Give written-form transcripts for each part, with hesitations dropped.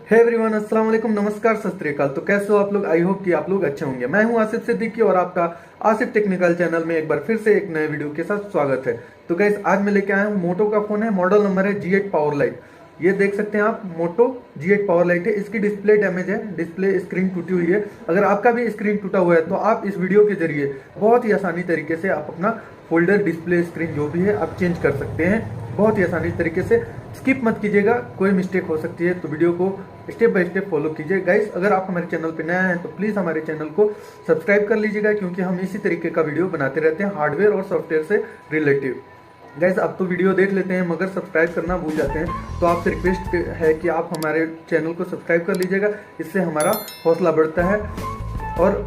Hey everyone, अस्सलाम वालेकुम, नमस्कार, सत श्री अकाल। तो कैसे हो आप लोग? आई होप कि आप लोग अच्छे होंगे। मैं हूं आसिफ सिद्दीकी और आपका आसिफ टेक्निकल चैनल में एक बार फिर से एक नए वीडियो के साथ स्वागत है। तो गाइस, आज मैं लेके आया हूं मोटो का फोन है, मॉडल नंबर है G8 पावर लाइट। ये देख सकते हैं आप, मोटो G8 पावर लाइट है। इसकी डिस्प्ले डैमेज है, डिस्प्ले स्क्रीन टूटी हुई है। अगर आपका भी स्क्रीन टूटा हुआ है तो आप इस वीडियो के जरिए बहुत ही आसानी तरीके से आप अपना फोल्डर डिस्प्ले स्क्रीन जो भी है आप चेंज कर सकते हैं, बहुत ही आसानी तरीके से। स्किप मत कीजिएगा, कोई मिस्टेक हो सकती है, तो वीडियो को स्टेप बाय स्टेप फॉलो कीजिए। गाइस, अगर आप हमारे चैनल पे नया हैं तो प्लीज़ हमारे चैनल को सब्सक्राइब कर लीजिएगा, क्योंकि हम इसी तरीके का वीडियो बनाते रहते हैं हार्डवेयर और सॉफ्टवेयर से रिलेटिव। गाइस, अब तो वीडियो देख लेते हैं मगर सब्सक्राइब करना भूल जाते हैं, तो आपसे रिक्वेस्ट है कि आप हमारे चैनल को सब्सक्राइब कर लीजिएगा, इससे हमारा हौसला बढ़ता है। और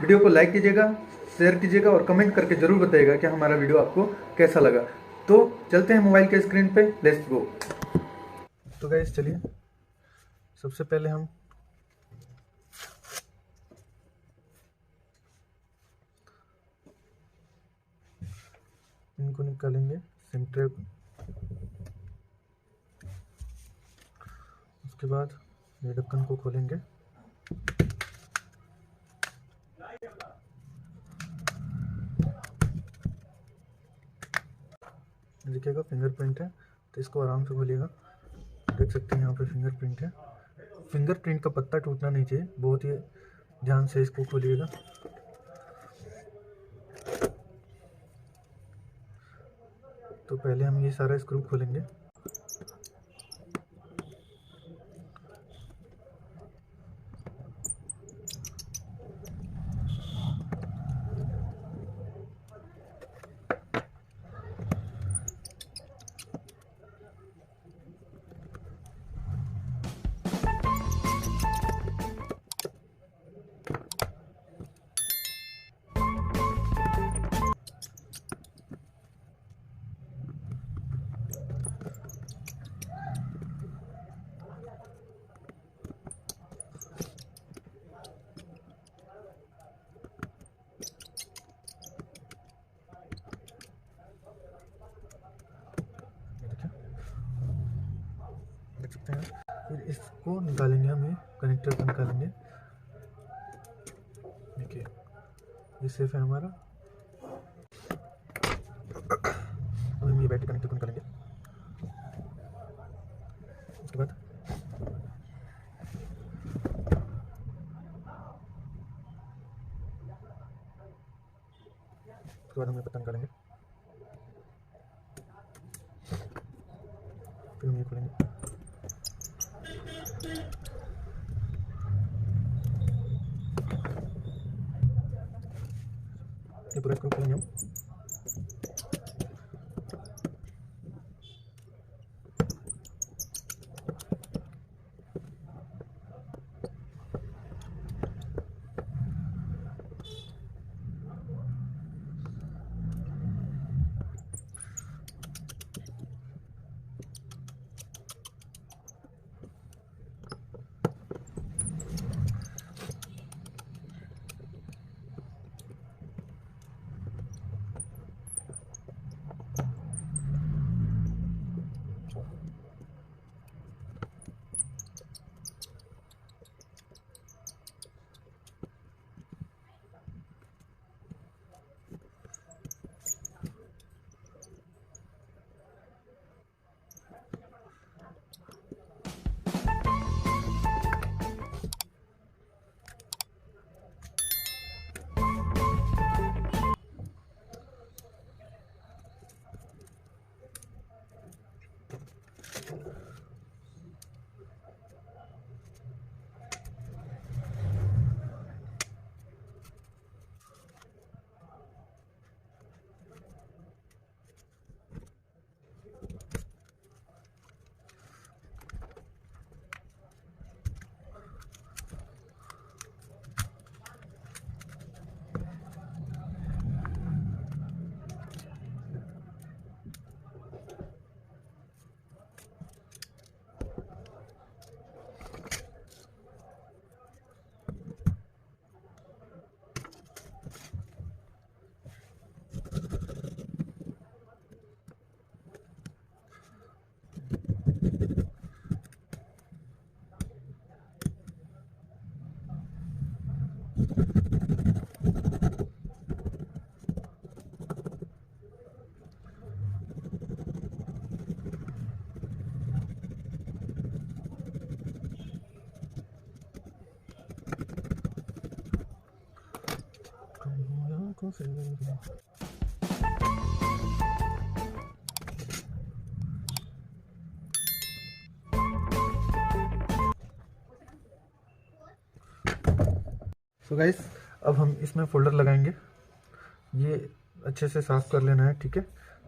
वीडियो को लाइक कीजिएगा, शेयर कीजिएगा और कमेंट करके जरूर बताइएगा कि हमारा वीडियो आपको कैसा लगा। तो चलते हैं मोबाइल के स्क्रीन पे, लेट्स गो। तो गाइस चलिए, सबसे पहले हम इनको निकालेंगे सिम ट्रे को। उसके बाद ये ढक्कन को खोलेंगे। देखिएगा फिंगरप्रिंट है, तो इसको आराम से खोलिएगा। देख सकते हैं यहाँ पे फिंगरप्रिंट है। फिंगरप्रिंट का पत्ता टूटना नहीं चाहिए, बहुत ही ध्यान से इसको खोलिएगा। तो पहले हम ये सारा स्क्रू खोलेंगे। देख सकते हैं, फिर इसको निकालेंगे, हम ये कनेक्टर को निकालेंगे। देखिए ये सेफ है हमारा। अब हम ये बैटरी कनेक्टर को निकालेंगे। उसके बाद हम ये पत्ता निकालेंगे। फिर हम ये खोलेंगे। ये पूरा इसको खोलेंगे हम। कौन सा तो गाइस अब हम इसमें फोल्डर लगाएंगे। ये अच्छे से साफ़ कर लेना है, ठीक है।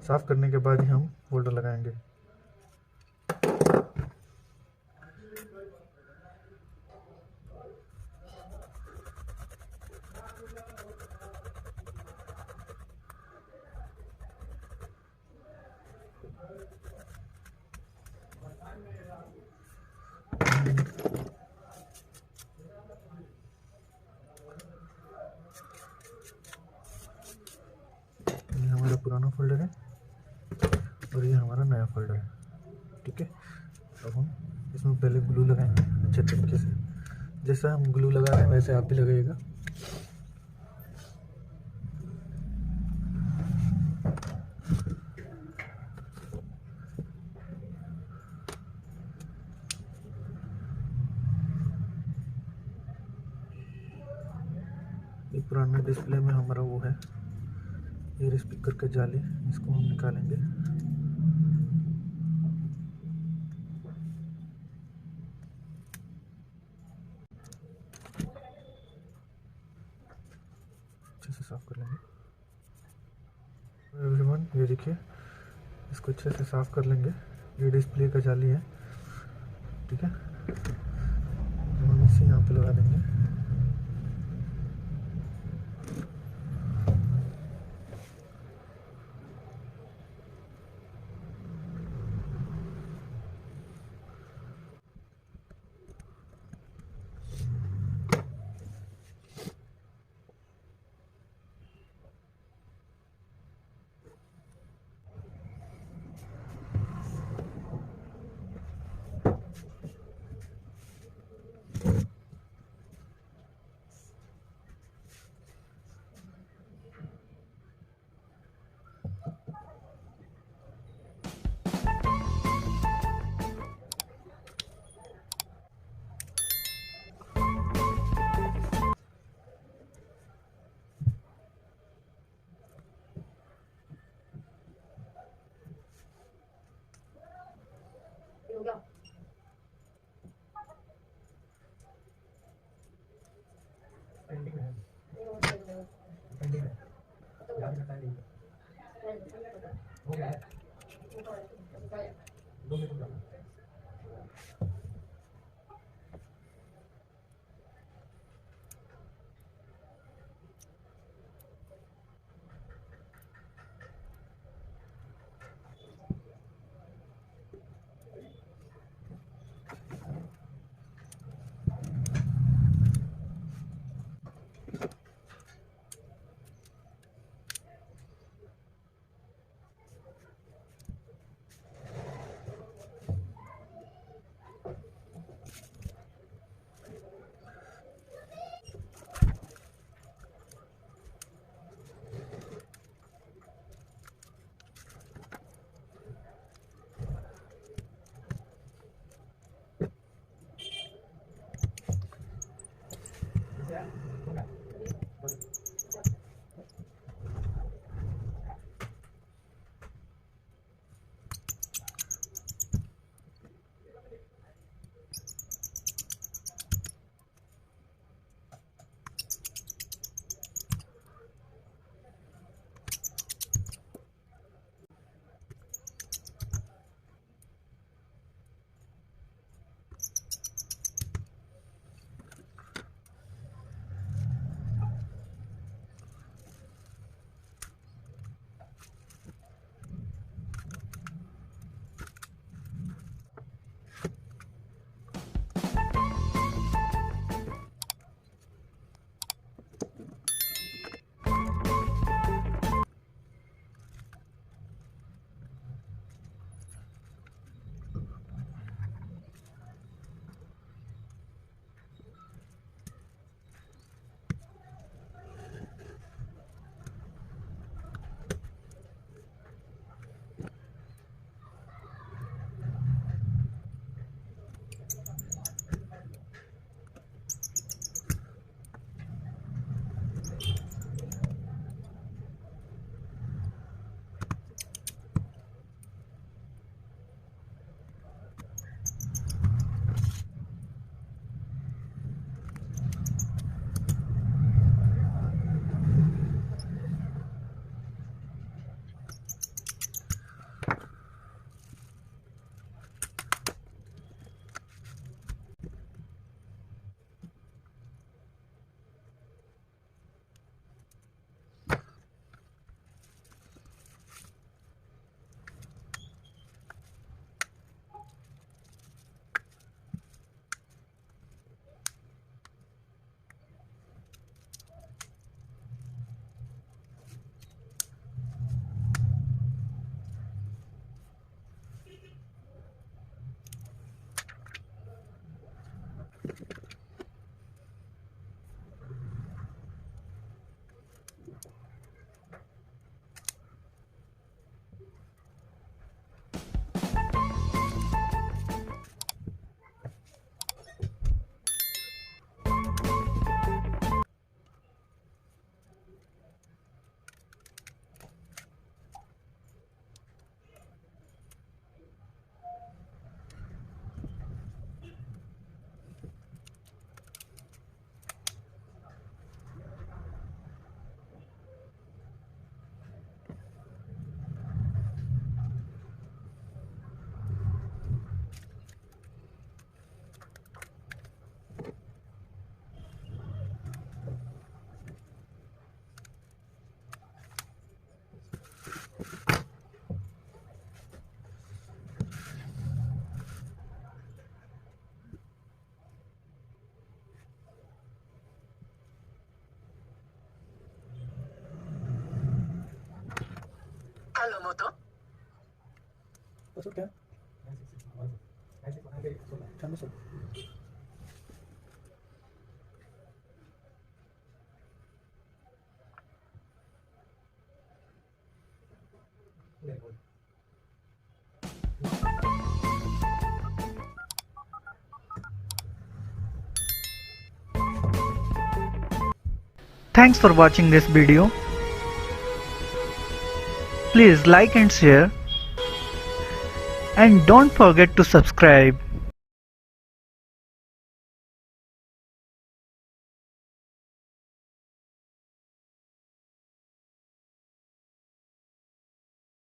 साफ़ करने के बाद ही हम फोल्डर लगाएंगे। ये हमारा पुराना फोल्डर है और ये हमारा नया फोल्डर है, ठीक है। अब हम इसमें पहले ग्लू लगाएंगे अच्छे तरीके से। जैसा हम ग्लू लगा रहे हैं वैसे आप भी लगाइएगा। ये पुराना डिस्प्ले में हमारा वो है एयर स्पीकर का जाली, इसको हम निकालेंगे। अच्छे से साफ कर लेंगे एवरीवन। ये देखिए, इसको अच्छे से साफ कर लेंगे। ये डिस्प्ले का जाली है, ठीक है। हम इसे यहाँ पे लगा देंगे। Thanks for watching this video. Please like and share, and don't forget to subscribe.